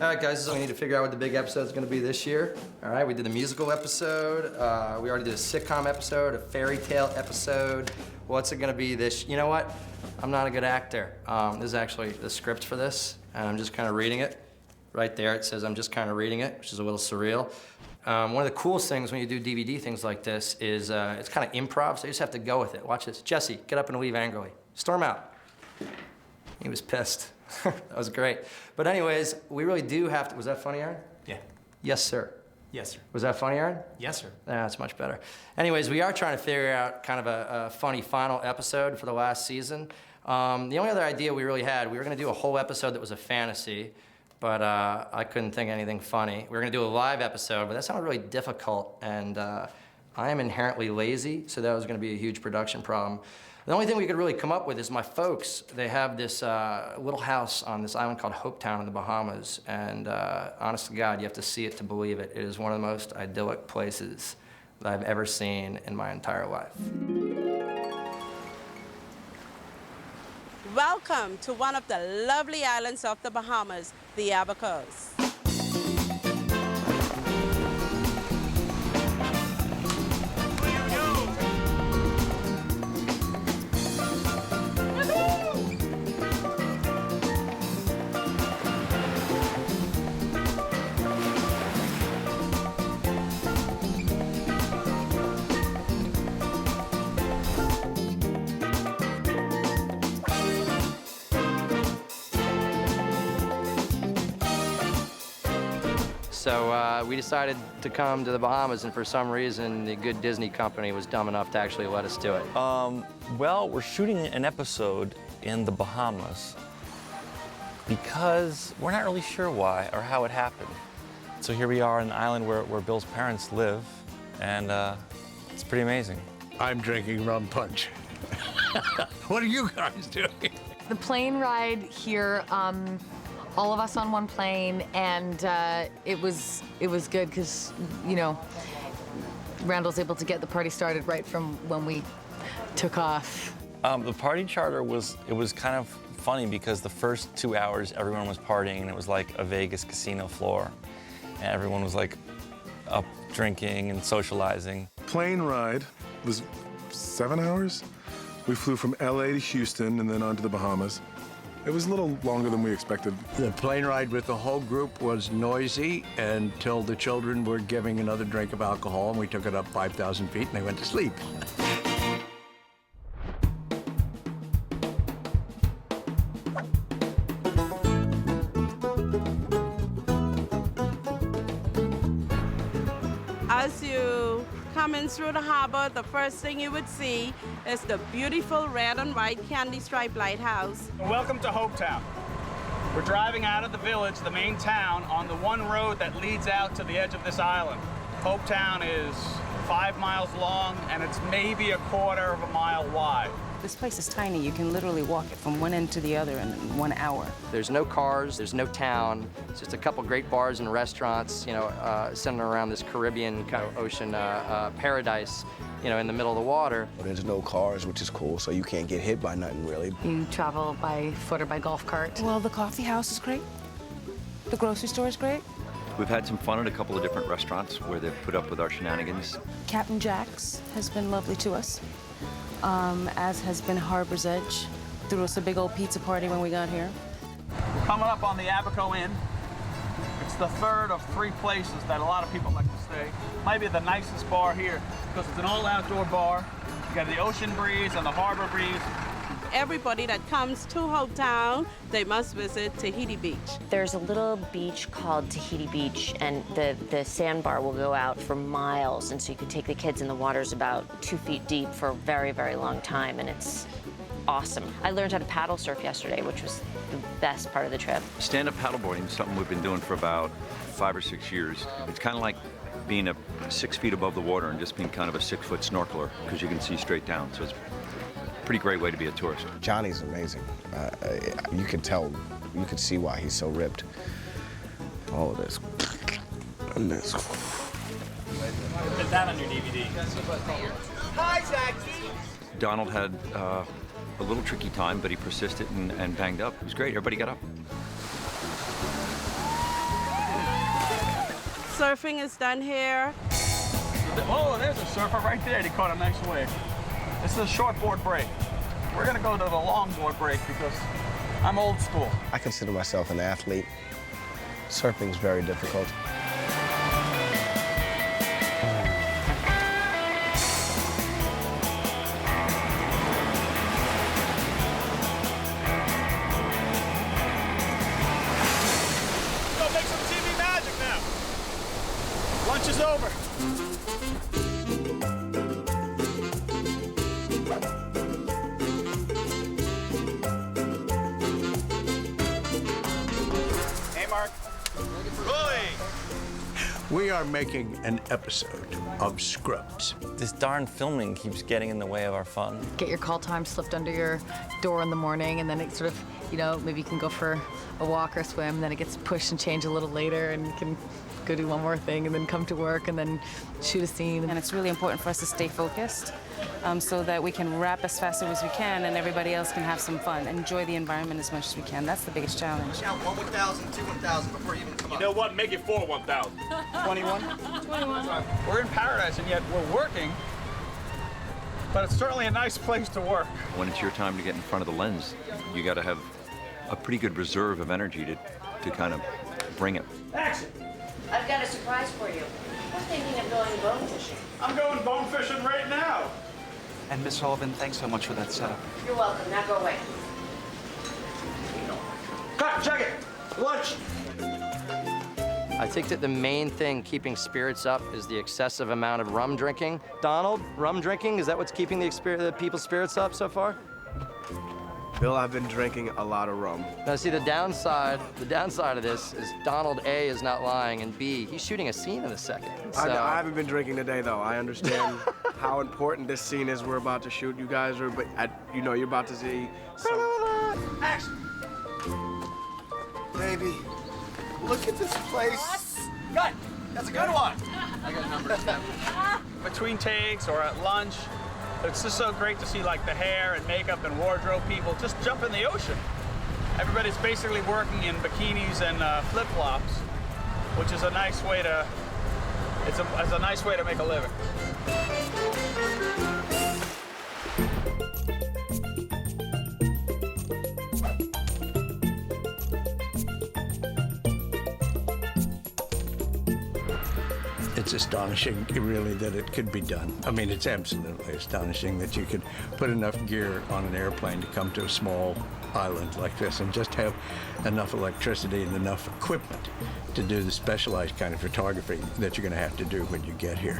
All right, guys, so we need to figure out what the big episode is going to be this year. All right, we did the musical episode. We already did a sitcom episode, a fairy tale episode. What's it going to be this? You know what? I'm not a good actor. This is actually the script for this, and I'm just kind of reading it. Right there, it says I'm just kind of reading it, which is a little surreal. One of the coolest things when you do DVD things like this is it's kind of improv, so you just have to go with it. Watch this. Jesse, get up and leave angrily. Storm out. He was pissed. That was great. But anyways, we really do have to... Was that funny, Aaron? Yeah. Yes, sir. Yes, sir. Was that funny, Aaron? Yes, sir. That's much better. Anyways, we are trying to figure out kind of a funny final episode for the last season. The only other idea we really had, we were going to do a whole episode that was a fantasy, but I couldn't think of anything funny. We were going to do a live episode, but that sounded really difficult, and I am inherently lazy, so that was going to be a huge production problem. The only thing we could really come up with is my folks. They have this little house on this island called Hopetown in the Bahamas, and honest to God, you have to see it to believe it. It is one of the most idyllic places that I've ever seen in my entire life. Welcome to one of the lovely islands of the Bahamas, the Abacos. So we decided to come to the Bahamas, and for some reason, the good Disney company was dumb enough to actually let us do it. Well, we're shooting an episode in the Bahamas because we're not really sure why or how it happened. So here we are on an island where Bill's parents live, and it's pretty amazing. I'm drinking rum punch. What are you guys doing? The plane ride here, all of us on one plane, and it was good because, you know, Randall's able to get the party started right from when we took off. The party charter was kind of funny because the first 2 hours everyone was partying, and it was like a Vegas casino floor, and everyone was like up drinking and socializing. Plane ride was 7 hours. We flew from LA to Houston and then on to the Bahamas. It was a little longer than we expected. The plane ride with the whole group was noisy until the children were giving another drink of alcohol, and we took it up 5,000 feet and they went to sleep. As you come in through the harbor, the first thing you would see is the beautiful red and white candy stripe lighthouse. Welcome to Hopetown. We're driving out of the village, the main town, on the one road that leads out to the edge of this island. Hopetown is 5 miles long, and it's maybe 1/4 of a mile wide. This place is tiny. You can literally walk it from one end to the other in 1 hour. There's no cars, there's no town. It's just a couple great bars and restaurants, you know, centered around this Caribbean kind of ocean paradise, you know, in the middle of the water. There's no cars, which is cool, so you can't get hit by nothing, really. You travel by foot or by golf cart. Well, the coffee house is great. The grocery store is great. We've had some fun at a couple of different restaurants where they've put up with our shenanigans. Captain Jack's has been lovely to us, as has been Harbor's Edge. Threw us a big old pizza party when we got here. We're coming up on the Abaco Inn. It's the third of 3 places that a lot of people like to stay. Might be the nicest bar here because it's an all-outdoor bar. You got the ocean breeze and the harbor breeze. Everybody that comes to Hopetown, they must visit Tahiti Beach. There's a little beach called Tahiti Beach, and the sandbar will go out for miles, and so you can take the kids in the waters about 2 feet deep for a very, very long time, and it's awesome. I learned how to paddle surf yesterday, which was the best part of the trip. Stand-up paddleboarding is something we've been doing for about 5 or 6 years. It's kind of like being 6 feet above the water and just being kind of a 6-foot snorkeler because you can see straight down. So it's a pretty great way to be a tourist. Johnny's amazing. You can tell, you can see why he's so ripped. All of this. And this. Put that on your DVD. Hi, Zachy! Donald had a little tricky time, but he persisted and banged up. It was great. Everybody got up. Surfing is done here. Oh, there's a surfer right there. He caught a nice wave. This is a shortboard break. We're gonna go to the longboard break because I'm old school. I consider myself an athlete. Surfing's very difficult. Go make some TV magic now. Lunch is over. Hey, Mark. We are making an episode of Scrubs. This darn filming keeps getting in the way of our fun. Get your call time slipped under your door in the morning, and then it sort of, you know, maybe you can go for a walk or swim, and then it gets pushed and changed a little later, and you can go do one more thing, and then come to work, and then shoot a scene. And it's really important for us to stay focused so that we can wrap as fast as we can and everybody else can have some fun, enjoy the environment as much as we can. That's the biggest challenge. Count 1 1,000, 2 1,000 before you even come up. You know what? Make it 4 1,000. 21? 21. We're in paradise and yet we're working, but it's certainly a nice place to work. When it's your time to get in front of the lens, you got to have a pretty good reserve of energy to kind of bring it. Action! I've got a surprise for you. We're thinking of going bone fishing. I'm going bone fishing right now. And Miss Sullivan, thanks so much for that setup. You're welcome. Now go away. Cut, check it. Lunch. I think that the main thing keeping spirits up is the excessive amount of rum drinking. Donald, rum drinking, is that what's keeping the people's spirits up so far? Bill, I've been drinking a lot of rum. Now, see, the downside of this is Donald, A, is not lying, and B, he's shooting a scene in a second. So... I haven't been drinking today, though. I understand how important this scene is we're about to shoot. You guys are, you know, you're about to see some... Action! Baby, look at this place. Cut! That's a good one. I got number 7. Between takes or at lunch, it's just so great to see like the hair and makeup and wardrobe people just jump in the ocean. Everybody's basically working in bikinis and flip-flops, which is a nice way to, it's a nice way to make a living. It's astonishing, really, that it could be done. I mean, it's absolutely astonishing that you could put enough gear on an airplane to come to a small island like this and just have enough electricity and enough equipment to do the specialized kind of photography that you're going to have to do when you get here.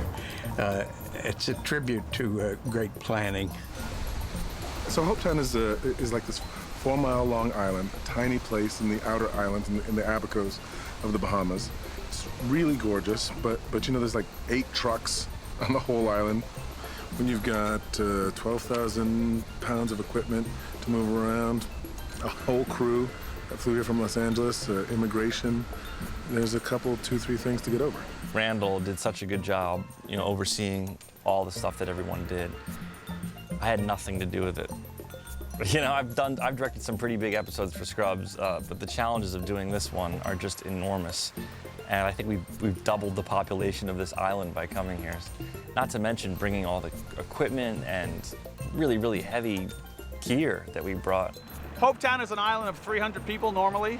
It's a tribute to great planning. So Hopetown is like this 4-mile-long island, a tiny place in the outer islands in the Abacos of the Bahamas. It's really gorgeous, but you know, there's like 8 trucks on the whole island. When you've got 12,000 pounds of equipment to move around, a whole crew that flew here from Los Angeles, immigration, there's a couple, 2, 3 things to get over. Randall did such a good job, you know, overseeing all the stuff that everyone did. I had nothing to do with it. You know, I've directed some pretty big episodes for Scrubs, but the challenges of doing this one are just enormous. And I think we've doubled the population of this island by coming here. Not to mention bringing all the equipment and really, really heavy gear that we brought. Hopetown is an island of 300 people normally,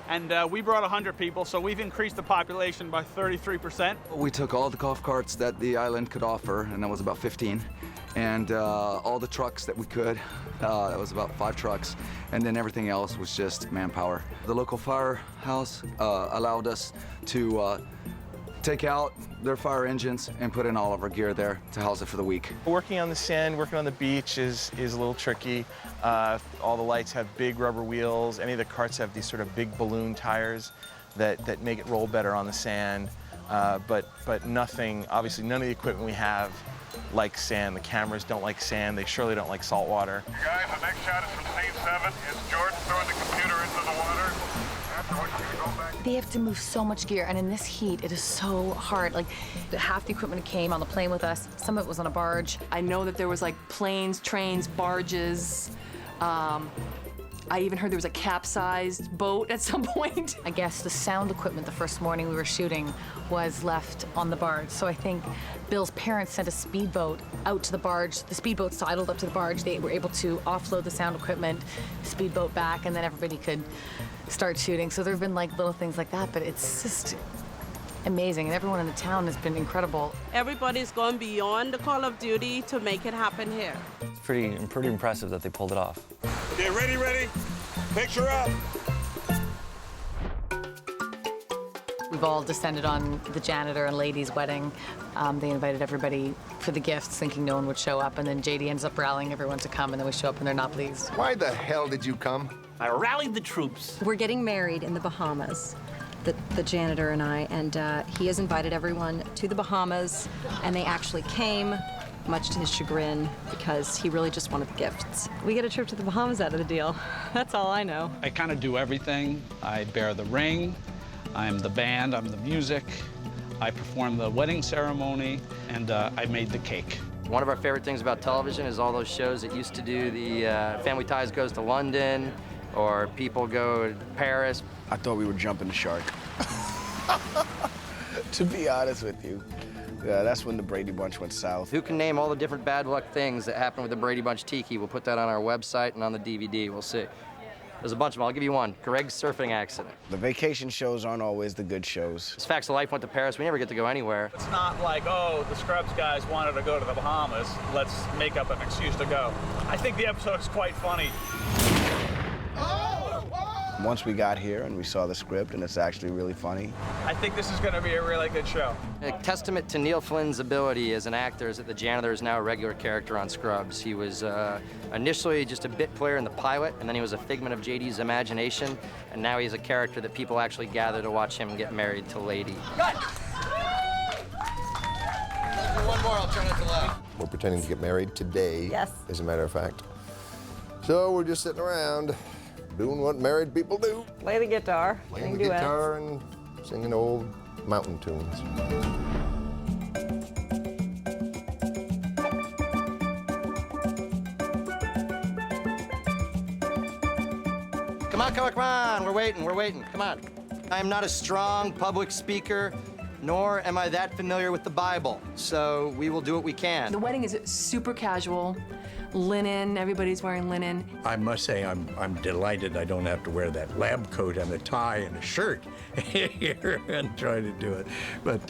and we brought 100 people, so we've increased the population by 33%. We took all the golf carts that the island could offer, and that was about 15, and all the trucks that we could. That was about 5 trucks, and then everything else was just manpower. The local firehouse allowed us to take out their fire engines and put in all of our gear there to house it for the week. Working on the sand, working on the beach is a little tricky. All the lights have big rubber wheels. Any of the carts have these sort of big balloon tires that make it roll better on the sand. But nothing, obviously none of the equipment we have likes sand. The cameras don't like sand. They surely don't like salt water. You guys, the next shot is from scene 7. It's Jordan throwing the computer into the water. Afterwards, you're gonna go back. They have to move so much gear, and in this heat, it is so hard. Like, half the equipment came on the plane with us. Some of it was on a barge. I know that there was like planes, trains, barges, I even heard there was a capsized boat at some point. I guess the sound equipment the first morning we were shooting was left on the barge. So I think Bill's parents sent a speedboat out to the barge. The speedboat sidled up to the barge. They were able to offload the sound equipment, speedboat back, and then everybody could start shooting. So there have been like little things like that, but it's just amazing. And everyone in the town has been incredible. Everybody's gone beyond the call of duty to make it happen here. It's pretty impressive that they pulled it off. Okay, ready? Picture up. We've all descended on the janitor and lady's wedding. They invited everybody for the gifts, thinking no one would show up, and then JD ends up rallying everyone to come, and then we show up and they're not pleased. Why the hell did you come? I rallied the troops. We're getting married in the Bahamas, the janitor and I, and he has invited everyone to the Bahamas, and they actually came, much to his chagrin, because he really just wanted the gifts. We get a trip to the Bahamas out of the deal. That's all I know. I kind of do everything. I bear the ring, I'm the band, I'm the music, I perform the wedding ceremony, and I made the cake. One of our favorite things about television is all those shows that used to do the Family Ties Goes to London, or People Go to Paris. I thought we were jumping the shark. To be honest with you, that's when the Brady Bunch went south. Who can name all the different bad luck things that happened with the Brady Bunch tiki? We'll put that on our website and on the DVD. We'll see. There's a bunch of them. I'll give you one. Greg's surfing accident. The vacation shows aren't always the good shows. It's Facts of Life went to Paris. We never get to go anywhere. It's not like, oh, the Scrubs guys wanted to go to the Bahamas. Let's make up an excuse to go. I think the episode is quite funny. Once we got here and we saw the script, and it's actually really funny. I think this is going to be a really good show. A testament to Neil Flynn's ability as an actor is that the janitor is now a regular character on Scrubs. He was initially just a bit player in the pilot, and then he was a figment of JD's imagination, and now he's a character that people actually gather to watch him get married to Lady. Cut! One more, I'll turn it to left. We're pretending to get married today, yes, as a matter of fact. So we're just sitting around doing what married people do. Play the guitar, Playing the guitar and singing old mountain tunes. Come on, we're waiting, come on. I am not a strong public speaker, nor am I that familiar with the Bible, so we will do what we can. The wedding is super casual, linen, everybody's wearing linen. I must say I'm delighted I don't have to wear that lab coat and a tie and a shirt here and try to do it. But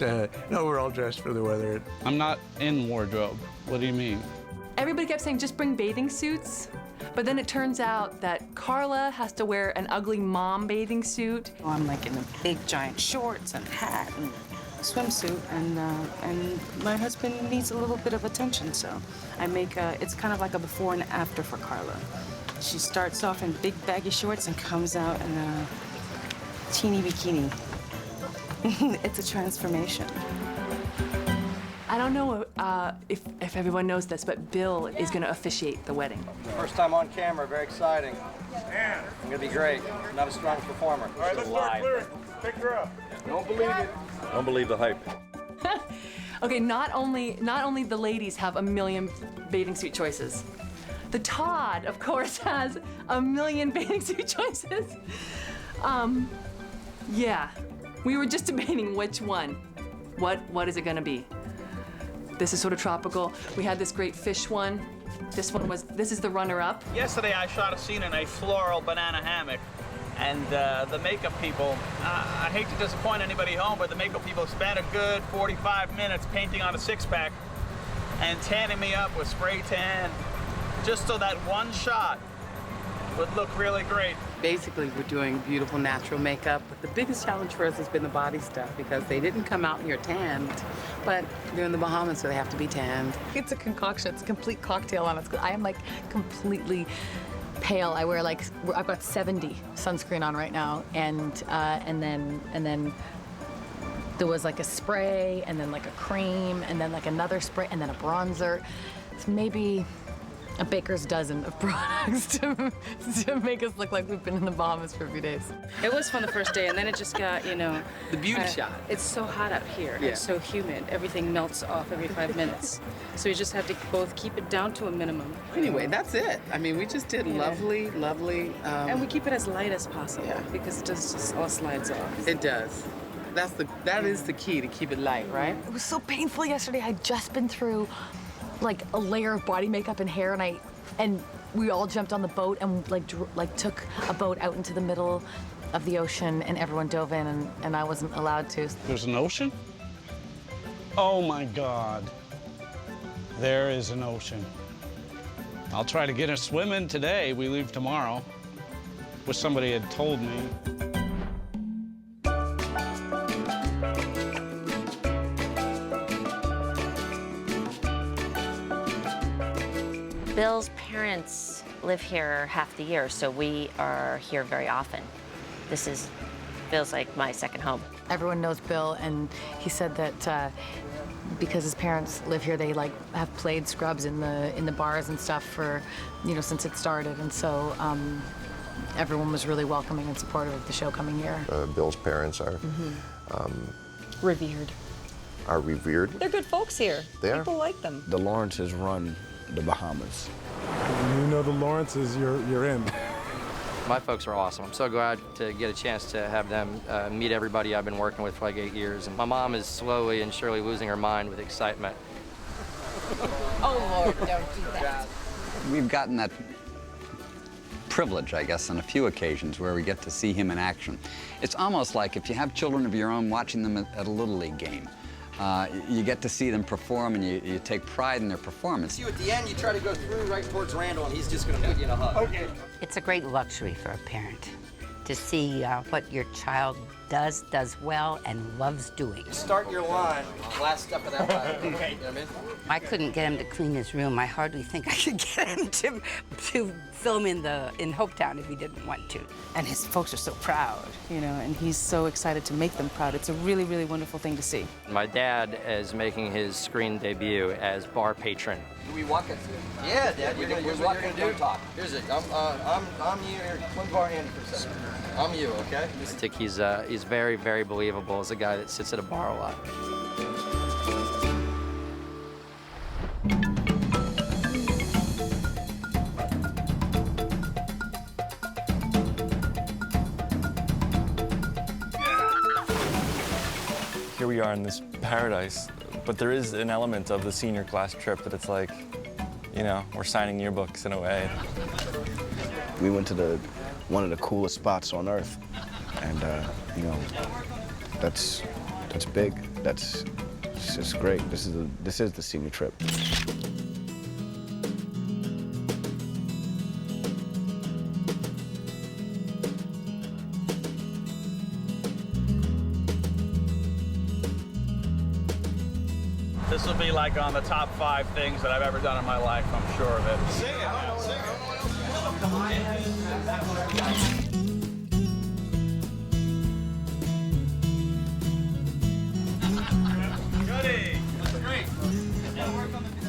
no, we're all dressed for the weather. I'm not in wardrobe. What do you mean? Everybody kept saying just bring bathing suits, but then it turns out that Carla has to wear an ugly mom bathing suit. I'm like in the big giant shorts and hat and swimsuit, and my husband needs a little bit of attention, so I make it's kind of like a before and after for Carla. She starts off in big baggy shorts and comes out in a teeny bikini. It's a transformation. I don't know if everyone knows this, but Bill is going to officiate the wedding. First time on camera, very exciting. I'm gonna be great. I'm not a strong performer. All right, let's start clearing. Picture up. Don't believe it. Don't believe the hype. Okay, not only the ladies have a million bathing suit choices. The Todd, of course, has a million bathing suit choices. Yeah, we were just debating which one. What is it gonna be? This is sort of tropical. We had this great fish one. This is the runner-up. Yesterday I shot a scene in a floral banana hammock, and the makeup people, I hate to disappoint anybody home, but the makeup people spent a good 45 minutes painting on a six-pack and tanning me up with spray tan, just so that one shot would look really great. Basically, we're doing beautiful natural makeup. The biggest challenge for us has been the body stuff, because they didn't come out here tanned, but they're in the Bahamas, so they have to be tanned. It's a concoction. It's a complete cocktail on it. I am like completely pale. I wear like, I've got 70 sunscreen on right now, and then there was like a spray, and then like a cream, and then like another spray, and then a bronzer. It's maybe a baker's dozen of products to make us look like we've been in the Bahamas for a few days. It was fun the first day, and then it just got, you know... The beauty shot. It's so hot out here. Yeah. It's so humid. Everything melts off every 5 minutes. So you just have to both keep it down to a minimum. Anyway, that's it. I mean, we just did lovely, lovely... and we keep it as light as possible because it just all slides off. It does. That is the key, to keep it light, right? It was so painful yesterday. I'd just been through like a layer of body makeup and hair, and we all jumped on the boat and like took a boat out into the middle of the ocean, and everyone dove in, and I wasn't allowed to. There's an ocean? Oh my God. There is an ocean. I'll try to get a swim in today. We leave tomorrow. Wish somebody had told me. Bill's parents live here half the year, so we are here very often. This feels like my second home. Everyone knows Bill, and he said that because his parents live here, they like have played Scrubs in the bars and stuff for, you know, since it started, and so everyone was really welcoming and supportive of the show coming here. Bill's parents are Revered. are revered. They're good folks here. They are. People like them. The Lawrences run the Bahamas. You know the Lawrences, you're in. My folks are awesome. I'm so glad to get a chance to have them meet everybody I've been working with for like 8 years. And my mom is slowly and surely losing her mind with excitement. Oh, Lord, don't do that. We've gotten that privilege, I guess, on a few occasions where we get to see him in action. It's almost like if you have children of your own, watching them at a Little League game. You get to see them perform, and you take pride in their performance. You at the end, you try to go through right towards Randall, and he's just going to put you in a hug. Okay. It's a great luxury for a parent to see what your child does well, and loves doing. Start your line, last step of that line. Okay. You know what I mean? I couldn't get him to clean his room. I hardly think I could get him to film in Hopetown if he didn't want to. And his folks are so proud, you know, and he's so excited to make them proud. It's a really, really wonderful thing to see. My dad is making his screen debut as bar patron. Do we walk it? Yeah, Dad. Here's what you're gonna do. Here's it. I'm you. One bar Andy for a second. I'm you, okay? He's very, very believable as a guy that sits at a bar a lot. Here we are in this paradise, but there is an element of the senior class trip that it's like, you know, we're signing yearbooks in a way. We went to one of the coolest spots on Earth, and you know, that's big. It's just great. This is the senior trip. This will be like on the top 5 things that I've ever done in my life, I'm sure of it. Sing it, sing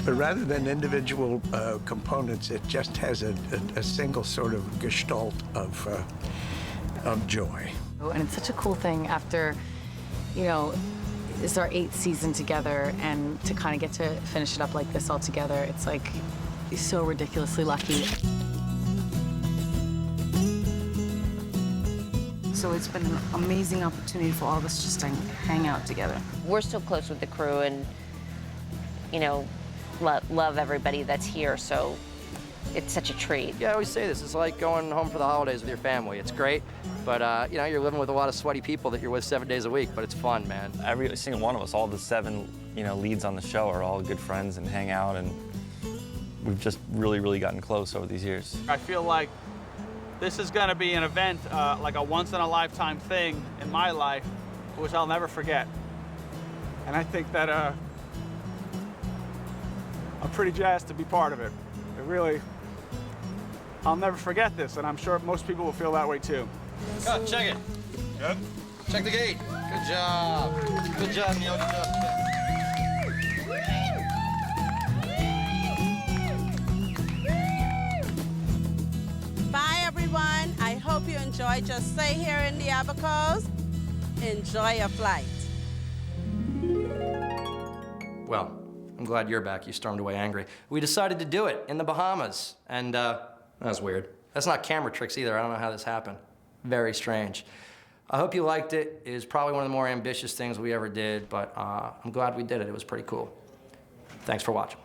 But rather than individual components, it just has a single sort of gestalt of joy. And it's such a cool thing after, you know, it's our 8th season together, and to kind of get to finish it up like this all together, it's like so ridiculously lucky. So it's been an amazing opportunity for all of us just to hang out together. We're so close with the crew, and, you know, love everybody that's here, so it's such a treat. Yeah, I always say this. It's like going home for the holidays with your family. It's great, but you know, you're living with a lot of sweaty people that you're with 7 days a week, but it's fun, man. Every single one of us, all the 7, you know, leads on the show are all good friends and hang out, and we've just really, really gotten close over these years. I feel like this is going to be an event, like a once-in-a-lifetime thing in my life, which I'll never forget. And I think that I'm pretty jazzed to be part of it. It really, I'll never forget this, and I'm sure most people will feel that way too. Cut, check it. Good. Check the gate. Good job. Good job, Neil. Good job. enjoy, just stay here in the Abacos. Enjoy your flight. Well, I'm glad you're back. You stormed away angry. We decided to do it in the Bahamas, and that was weird. That's not camera tricks either. I don't know how this happened. Very strange. I hope you liked it. It was probably one of the more ambitious things we ever did, but I'm glad we did it. It was pretty cool. Thanks for watching.